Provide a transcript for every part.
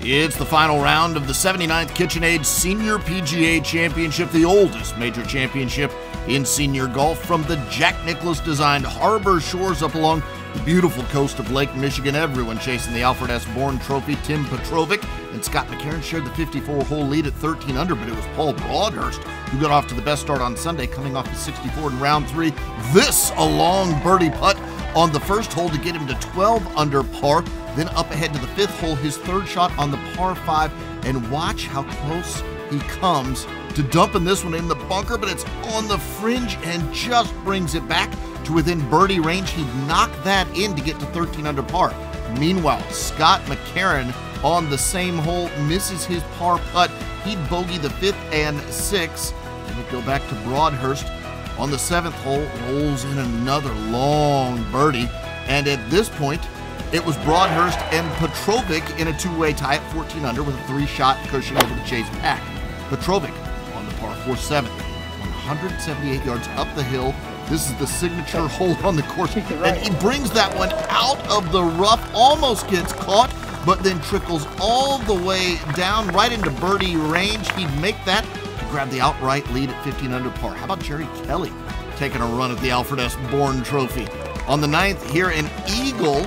It's the final round of the 79th KitchenAid Senior PGA Championship, the oldest major championship in senior golf, from the Jack Nicklaus-designed harbor shores up along the beautiful coast of Lake Michigan. Everyone chasing the Alfred S. Bourne Trophy. Tim Petrovic and Scott McCarron shared the 54-hole lead at 13 under, but it was Paul Broadhurst who got off to the best start on Sunday, coming off his 64 in round 3. This a long birdie putt on the first hole to get him to 12 under par. Then up ahead to the 5th hole, his third shot on the par 5, and watch how close he comes to dumping this one in the bunker, but it's on the fringe and just brings it back to within birdie range. He'd knock that in to get to 13 under par. Meanwhile, Scott McCarron on the same hole misses his par putt. He'd bogey the 5th and 6th. Then we go back to Broadhurst on the 7th hole, rolls in another long birdie, and at this point, it was Broadhurst and Petrovic in a two-way tie at 14 under with a 3-shot cushion over the Chase pack. Petrovic on the par 4 7th, 178 yards up the hill. This is the signature hole on the course, and he brings that one out of the rough, almost gets caught, but then trickles all the way down right into birdie range. He'd make that to grab the outright lead at 15 under par. How about Jerry Kelly taking a run at the Alfred S. Bourne Trophy? On the 9th, here an eagle.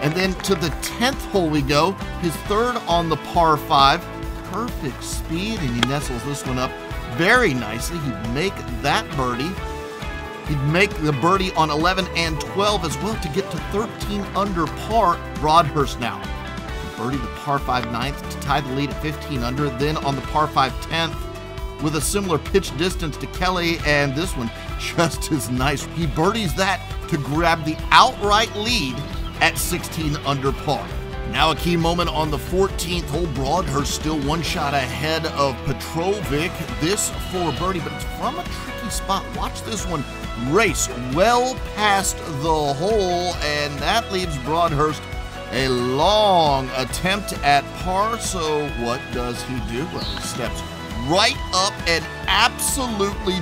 And then to the 10th hole we go, his third on the par 5. Perfect speed, and he nestles this one up very nicely. He'd make that birdie. He'd make the birdie on 11 and 12 as well to get to 13 under par. Broadhurst now. Birdie the par 5 9th to tie the lead at 15 under. Then on the par 5 10th with a similar pitch distance to Kelly, and this one just as nice. He birdies that to grab the outright lead at 16 under par. Now a key moment on the 14th hole. Broadhurst still one shot ahead of Petrovic. This for birdie, but it's from a tricky spot. Watch this one race well past the hole, and that leaves Broadhurst a long attempt at par. So what does he do? Well, he steps right up and absolutely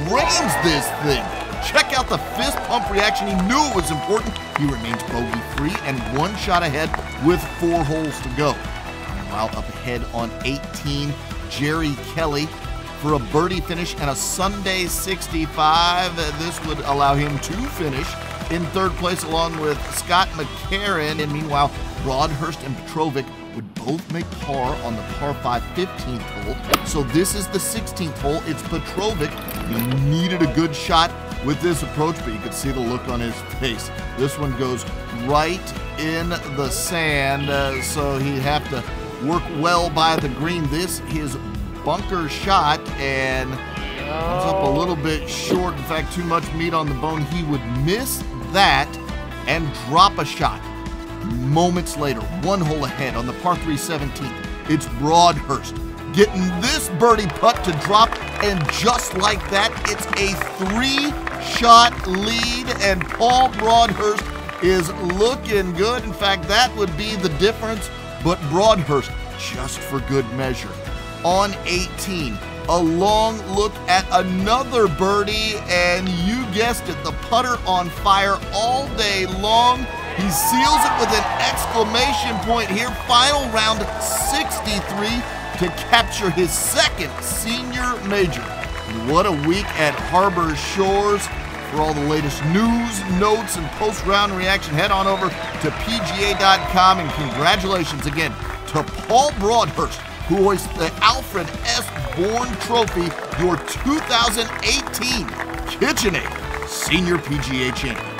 drains this thing. Check out the fist pump reaction. He knew it was important. He remains bogey-free and one shot ahead with 4 holes to go. Meanwhile, up ahead on 18, Jerry Kelly for a birdie finish and a Sunday 65. This would allow him to finish in 3rd place along with Scott McCarron. And meanwhile, Broadhurst and Petrovic would both make par on the par 5 15th hole. So this is the 16th hole. It's Petrovic. He needed a good shot with this approach, but you could see the look on his face. This one goes right in the sand, so he'd have to work well by the green. This his bunker shot, and comes up a little bit short. In fact, too much meat on the bone. He would miss that and drop a shot. Moments later, 1 hole ahead on the par 3 17th, it's Broadhurst getting this birdie putt to drop, and just like that, it's a 3-shot lead, and Paul Broadhurst is looking good. In fact, that would be the difference, but Broadhurst, just for good measure, on 18, a long look at another birdie, and you guessed it, the putter on fire all day long. He seals it with an exclamation point here. Final round 63 to capture his 2nd senior major. What a week at Harbor Shores. For all the latest news, notes, and post-round reaction, head on over to PGA.com, and congratulations again to Paul Broadhurst, who hoists the Alfred S. Bourne Trophy, your 2018 KitchenAid Senior PGA Champion.